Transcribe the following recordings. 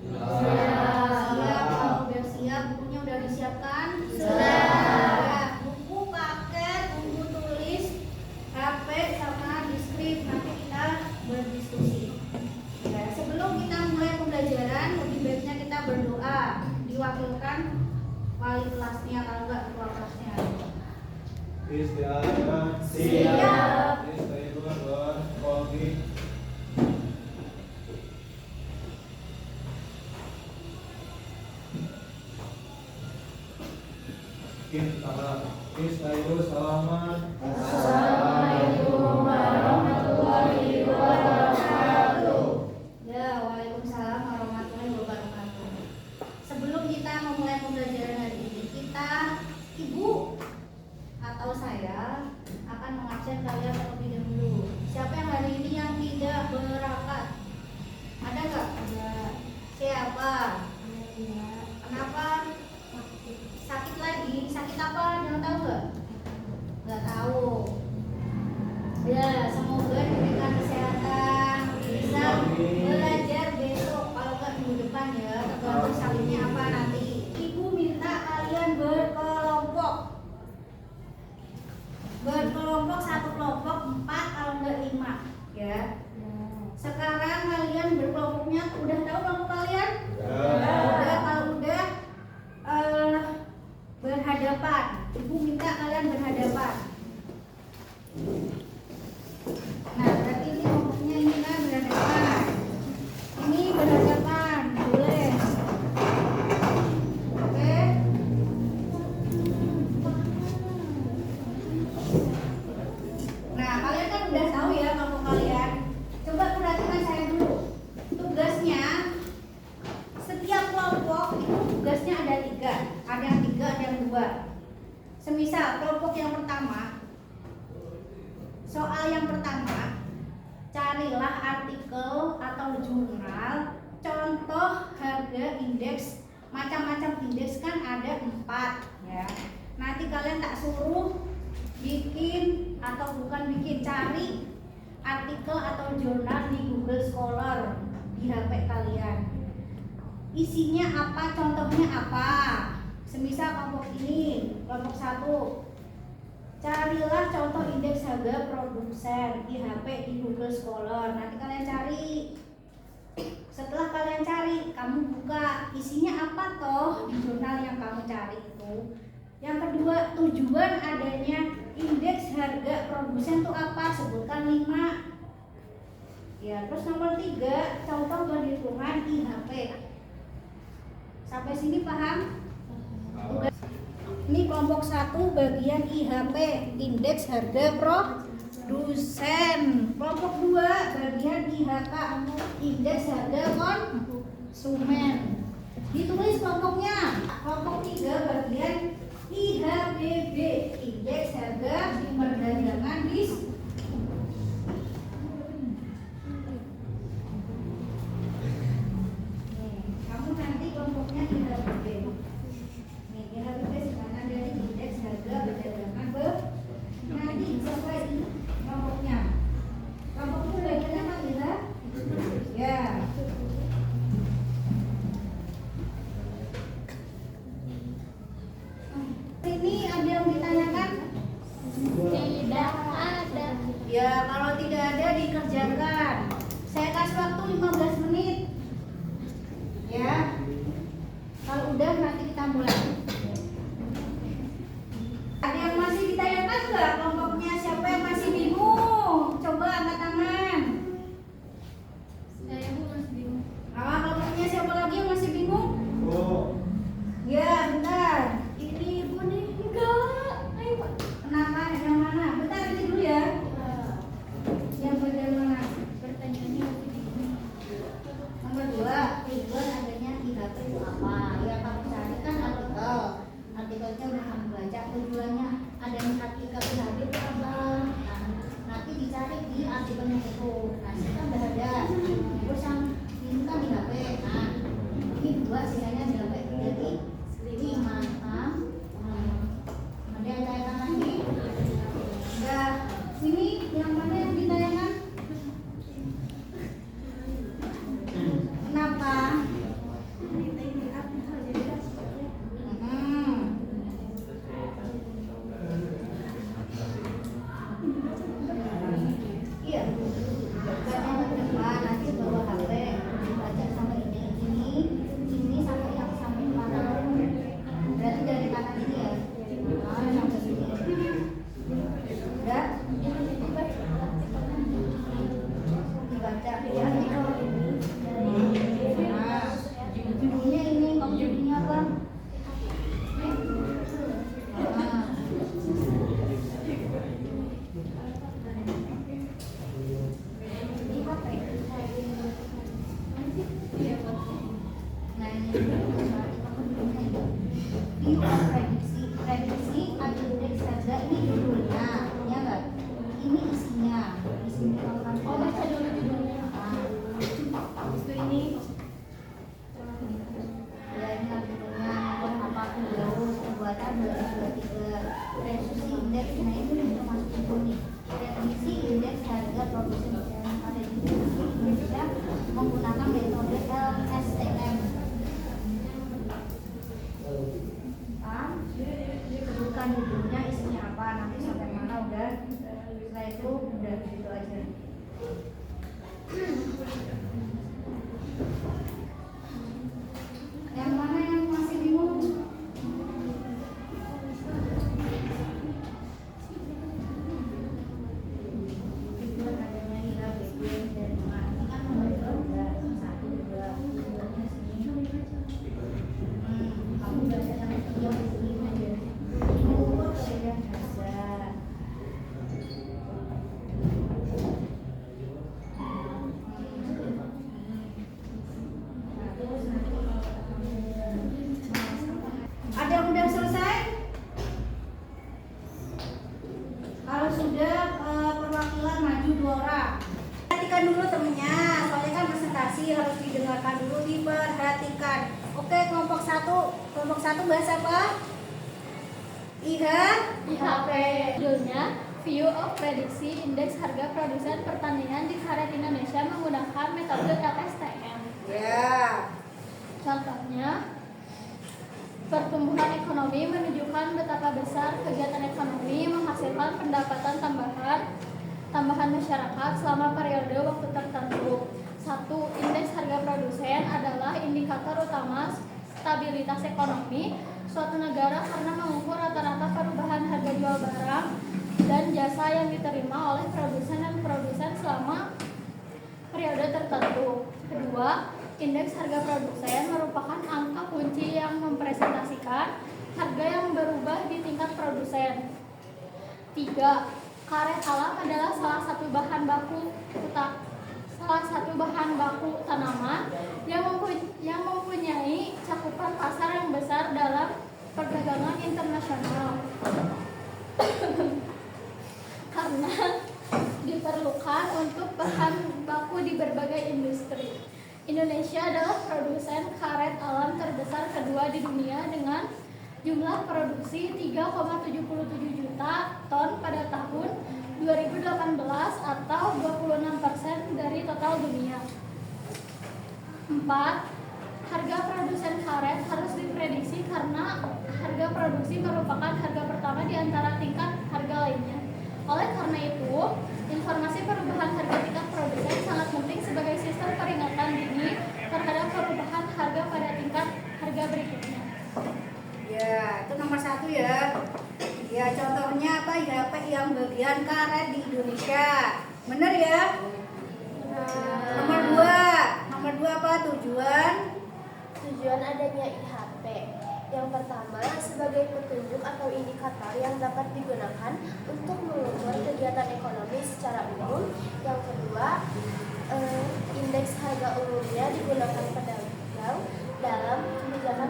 Siap. Kalau udah siap, bukunya udah disiapkan? Sudah. Ya, buku, paket, buku tulis, HP, sama diskrip. Nanti kita berdiskusi. Ya, sebelum kita mulai pembelajaran, lebih baiknya kita berdoa. Diwakilkan wali kelasnya, kalau enggak ketua kelasnya. Istiadat. Siap. Istiadat berkopi. Istiadat salaman. Assalamualaikum warahmatullahi wabarakatuh. Ya, waalaikumsalam warahmatullahi wabarakatuh. Sebelum kita memulai pembelajaran hari ini, ibu atau saya akan mengabsen kalian terlebih dahulu. Siapa yang hari ini yang tidak berangkat? Ada nggak? Ada. Siapa? Kenapa? Sakit lagi? Sakit apa? Jangan tahu nggak? Nggak tahu. Ya, semoga diberikan kesehatan, bisa belajar besok, kalau nggak minggu depan ya, tergantung salinnya apa nanti. Ibu minta kalian berkelompok, satu kelompok 4 kalau nggak 5 ya. Sekarang kalian berkelompoknya udah tahu kelompok kalian? Udah. Kalau udah berhadapan, ibu minta kalian berhadapan. Nah, berarti ini kelompoknya ini kan berhadapan. Ini berhadapan, boleh. Oke. Nah, kalian kan udah tahu ya kelompok kalian. Coba perhatikan saya dulu. Tugasnya setiap kelompok itu tugasnya ada 3. Ada yang 3, ada yang 2. Semisal kelompok yang pertama, soal yang pertama, carilah artikel atau jurnal contoh harga indeks. Macam-macam indeks kan ada 4 ya. Nanti kalian tak suruh bikin atau bukan bikin, cari artikel atau jurnal di Google Scholar di HP kalian. Isinya apa, contohnya apa. Semisal kelompok ini, kelompok 1, carilah contoh indeks harga produsen IHP di Google Scholar. Nanti kalian cari. Setelah kalian cari, kamu buka isinya apa toh di jurnal yang kamu cari itu. Yang kedua, tujuan adanya indeks harga produsen itu apa? Sebutkan 5. Ya, terus nomor 3, contoh perhitungan IHP. Sampai sini paham? Tugas. Ini kelompok 1 bagian IHP, indeks harga produsen. Kelompok 2 bagian IHK, indeks harga konsumen. Ditulis kelompoknya. Kelompok 3 bagian IHBB, indeks harga perdagangan kamu nanti kelompoknya IHBB. IHBB sekarang dari indeks harga perdagangan nanti sampai kelompoknya. Kelompoknya bagiannya apa kita? Ya. Ini ada yang ditanyakan? Tidak ada. Ya, kalau tidak ada dikerjakan. Saya kasih waktu 15 menit. Ya. Kalau udah nanti kita mulai. Ada yang masih ditanyakan nggak kelompoknya? Siapa yang masih bingung? Coba angkat tangan. Saya masih bingung. Kelompoknya siapa lagi yang masih bingung? Ya, bentar. Ini ibu nih. Enggak. Ayo Pak. Kenapa? Yang mana? Bentar ini dulu ya. Yang bagian mana? Pertanyaannya masih bingung. Nomor 2, tujuan adanya IHP itu apa? Ya, kamu cari kan artikel. Artikelnya udah kamu baca. Tujuannya adanya artikel IHP itu apa? Nah, nanti dicari di artikelnya itu. Nah, ini kan udah ada. Terus yang ini kan IHP. Nah, ini 2 sisanya IHP. Jadi 5. Ada yang tanyakan lagi? Enggak. Ini yang mana yang ditanyakan? Kenapa? View of prediksi atau indeks harga ini judulnya, ya enggak? Ini isinya kalau Oh, baca dulu judulnya. habis itu ini ya ini kan judulnya apa terus pembuatan 2023 prediksi indeks. Nah ini udah masuk ke sini prediksi indeks harga produksi yang ada di Indonesia menggunakan metode LSTM. Bukan judulnya isinya apa, nanti sampai mana udah, setelah itu udah gitu aja. Yang mana yang masih bingung? Tujuan adanya nilai BPN dan ini kan nomor 2 1 2 tujuannya sini. Kamu baca yang yang ini aja. Ukur perbedaan harga. Ada yang udah selesai? Kalau sudah perwakilan maju 2 orang. Perhatikan dulu temennya, soalnya kan presentasi harus didengarkan dulu, diperhatikan. Oke, kelompok satu bahasa apa? IHP. Judulnya View of Prediksi Indeks Harga Produsen Pertanian di Karet Indonesia menggunakan metode LSTM. Ya. Contohnya, pertumbuhan ekonomi menunjukkan betapa besar kegiatan ekonomi menghasilkan pendapatan tambahan masyarakat selama periode waktu tertentu. 1. Indeks harga produsen adalah indikator utama stabilitas ekonomi suatu negara karena mengukur rata-rata perubahan harga jual barang dan jasa yang diterima oleh produsen dan produsen selama periode tertentu. 2. Indeks harga produsen merupakan angka kunci yang mempresentasikan harga yang berubah di tingkat produsen. 3. Karet alam adalah salah satu bahan baku tanaman yang mempunyai cakupan pasar yang besar dalam perdagangan internasional. Karena diperlukan untuk bahan baku di berbagai industri. Indonesia adalah produsen karet alam terbesar kedua di dunia dengan jumlah produksi 3,77 juta ton pada tahun 2018 atau 26% dari total dunia. 4. Harga produsen karet harus diprediksi karena harga produksi merupakan harga pertama di antara tingkat harga lainnya. Oleh karena itu, informasi perubahan harga tingkat produsen sangat penting sebagai sistem peringatan dini terhadap perubahan harga pada tingkat harga berikutnya. Ya, itu nomor 1 ya. Ya, contohnya apa? IHP yang bagian karet di Indonesia. Bener ya? Nomor 2 apa tujuan? Tujuan adanya IHP. Yang pertama, sebagai petunjuk atau indikator yang dapat digunakan untuk mengukur kegiatan ekonomi secara umum. Yang kedua, indeks harga umumnya digunakan pedagang dalam kebijakan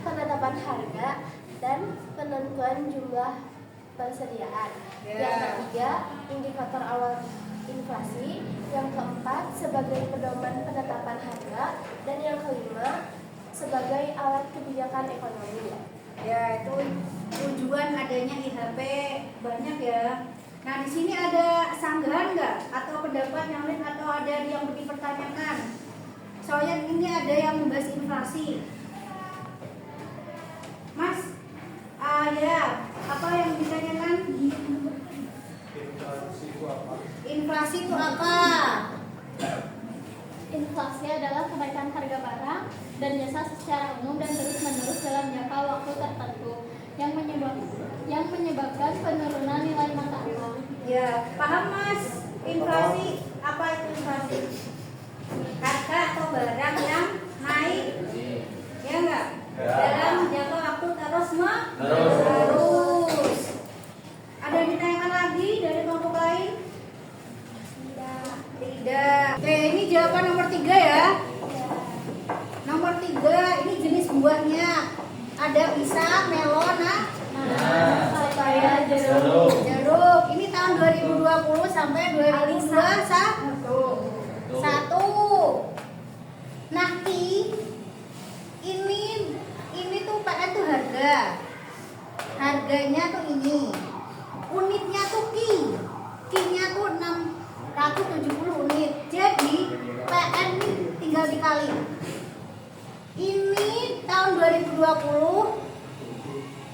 penetapan harga dan penentuan jumlah persediaan. Yang ketiga, indikator awal inflasi. Yang keempat, sebagai pedoman penetapan harga. Dan yang kelima, sebagai alat kebijakan ekonomi. Ya, itu tujuan adanya IHP banyak ya. Nah, di sini ada sanggahan nggak? Atau pendapat yang lain atau ada yang dipertanyakan? Soalnya ini ada yang membahas inflasi. Mas, ya, apa yang ditanyakan? Inflasi itu apa? Inflasi adalah kenaikan harga barang dan jasa secara umum dan terus-menerus dalam jangka waktu tertentu yang menyebabkan penurunan nilai mata uang. Ya, paham Mas? Inflasi, apa itu inflasi? Harga atau barang yang naik, ya enggak? Dalam jangka waktu terus. Ada yang ditanyakan lagi dari kelompok lain? Tidak. Oke, ini jawaban nomor 3 ya. buahnya. Ada pisang, melon, Papaya, jeruk. jeruk. Ini tahun 2020 sampai 2021. Nah, ini tuh PN tuh harga. Harganya tuh ini. Unitnya tuh Ki-nya tuh 670 unit. Jadi PN ini tinggal dikali. Ini tahun 2020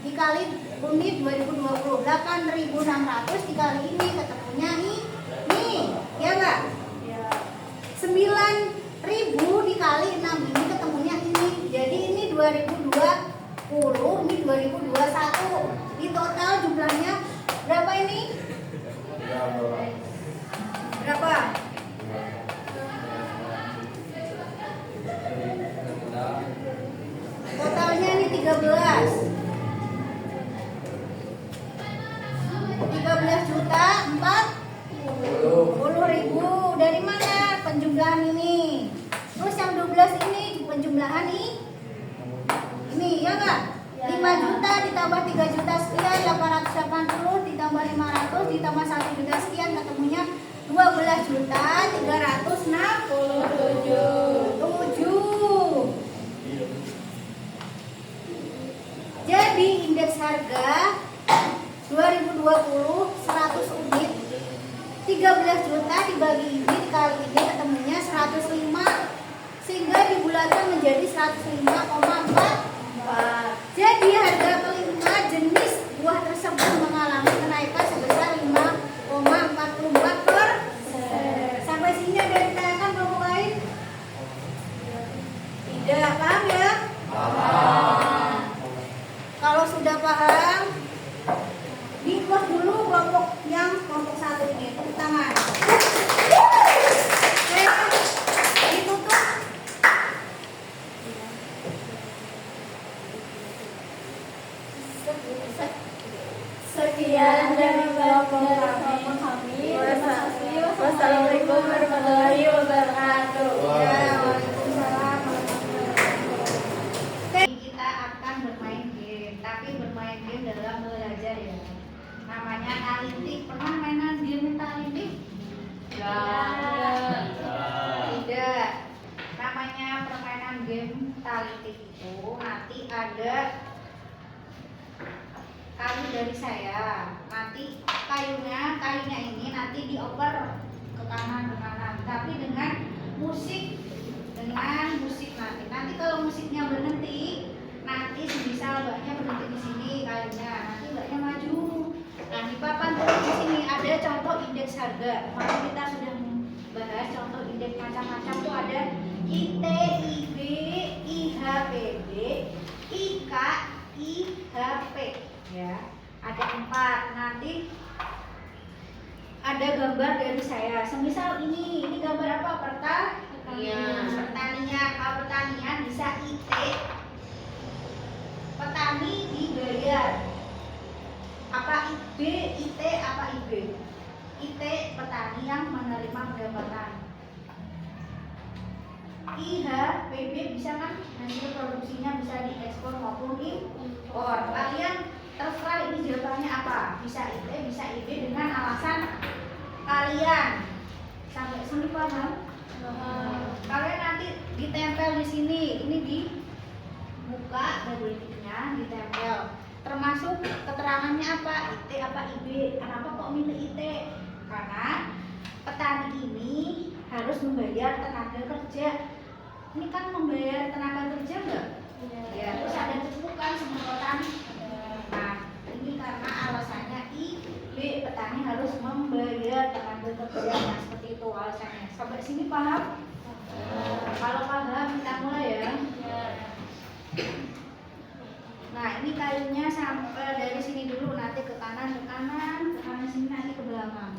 dikali unit 2020 8.600 dikali ini ketemunya nih ya enggak? Ya. 9.000 dikali 6 ini ketemunya ini. Jadi ini 2020, ini 2021. Di total jumlahnya berapa ini? Berapa? Totalnya ini 13 juta 40.000. Dari mana penjumlahan ini? Terus yang 12 ini penjumlahan ini ya enggak? 5 juta ditambah 3 juta sekian 880 ditambah 500 ditambah 1 juta sekian ketemunya 12 juta 367. Jadi indeks harga 2020 100 unit 13 juta dibagi ini dikali ini ketemunya 105 sehingga dibulatkan menjadi 105,4. Jadi harga kelima jenis buah tersebut mengalami kenaikan sebesar 5,44%. Sampai sini ada yang ditanyakan kelompok lain? Tidak, paham ya? Kalau sudah paham, di-close dulu kelompok satu ini, tepuk tangan. Oke, ditutup. Sekian dari kelompok kami. Wassalamualaikum warahmatullahi wabarakatuh. Ya, waalaikumsalam. Kita akan bermain game, tapi bermain game dalam belajar ya. Namanya talintik. Pernah mainan game talintik? Tidak. Namanya permainan game talintik itu nanti ada kayu dari saya. Nanti kayunya ini nanti dioper ke kanan, tapi dengan musik nanti. Nanti kalau musiknya berhenti, nanti misal mbaknya berhenti di sini kayunya, nanti mbaknya maju. Nah, di papan di sini ada contoh indeks harga. Kemarin kita sudah bahas contoh indeks macam-macam tuh ada IT, IB, IHPB, IK, IHP. Ya, ada 4. Nanti ada gambar dari saya. Semisal ini gambar apa? Pertanian. Kalau pertanian bisa IT. Petani dibayar. Apa IB, IT, apa IB? IT petani yang menerima pendapatan. IHPB bisa kan hasil produksinya bisa diekspor maupun impor. Kalian terserah ini jawabannya apa, bisa IT, bisa IB dengan alasan kalian. Sampai sini paham? Kalian nanti ditempel di sini, ini dibuka double ticknya, ditempel. Termasuk keterangannya apa, IT apa IB. Kenapa kok milih IT? Karena petani ini harus membayar tenaga kerja. Ini kan membayar tenaga kerja enggak? Ya, terus ada cukupan semprotan. Nah, ini karena alasannya IB, petani harus membayar tenaga kerja. Nah, seperti itu alasannya. Sampai sini paham? Kalau paham kita mulai ya. Nah, ini kayunya sampai dari sini dulu, nanti ke kanan sini, nanti ke belakang.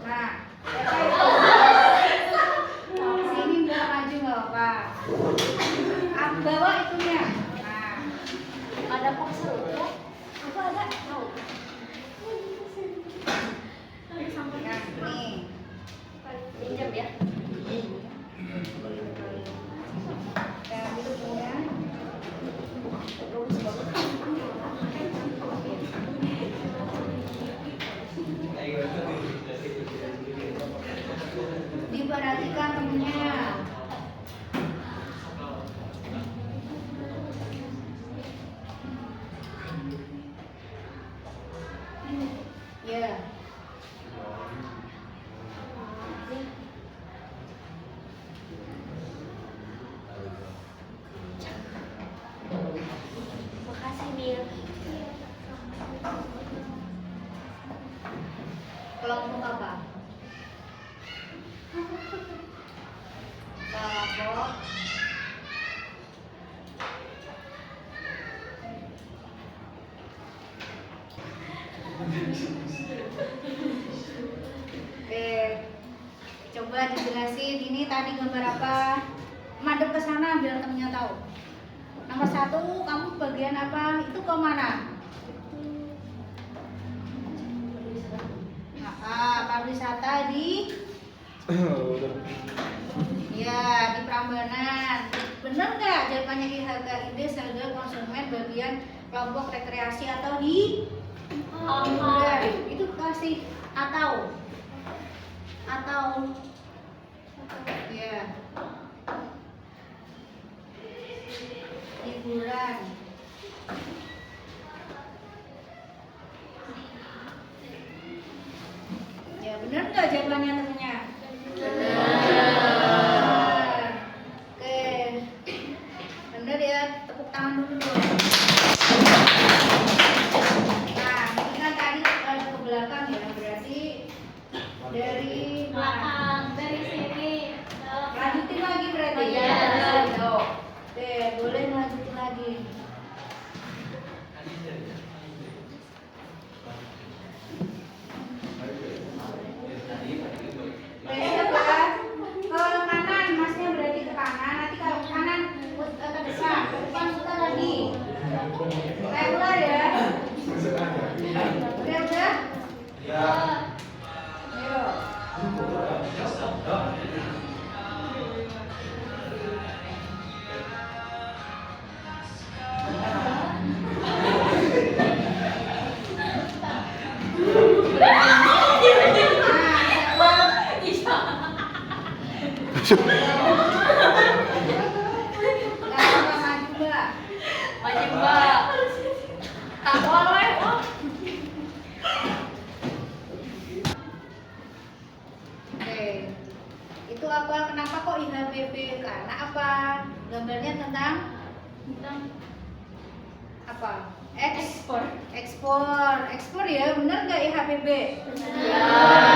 Nah, sini enggak apa? Bawa itunya. Nah, Ada paksa ya? apa ada? Tahu. Nah, nih. Pinjam ya. Kayak gitu punya. Diperhatikan temennya. Ya. Makasih, Mil. Kelompok apa? Kelompok coba dijelasin ini tadi gambar apa? Madep ke sana biar temennya tahu. Nomor 1, kamu bagian apa? Itu ke mana? Pariwisata di ya di Prambanan. Bener nggak jawabannya IHK ide serga konsumen bagian kelompok rekreasi atau di hiburan? Itu kasih atau ya hiburan. Ya bener nggak jawabannya temennya? Benar. Oke, bener ya, tepuk tangan dulu dong. Nah, ini kan tadi ada ke belakang ya, berarti dari Belakang dari sini. lanjutin lagi berarti Iya. ya. Oke, boleh lanjutin lagi. Siap ya. Kalau kanan, masnya berarti ke kanan. Nanti kalau ke kanan ke depan, ke depan putar lagi. Kayak ular ya. Oke udah. Ya. Ayo. Wajib Mbak. Tak boleh. Oke. Itu apa? Kenapa kok IHBB? Karena apa? Gambarnya tentang apa? Ekspor ya, bener nggak IHBB? Benar.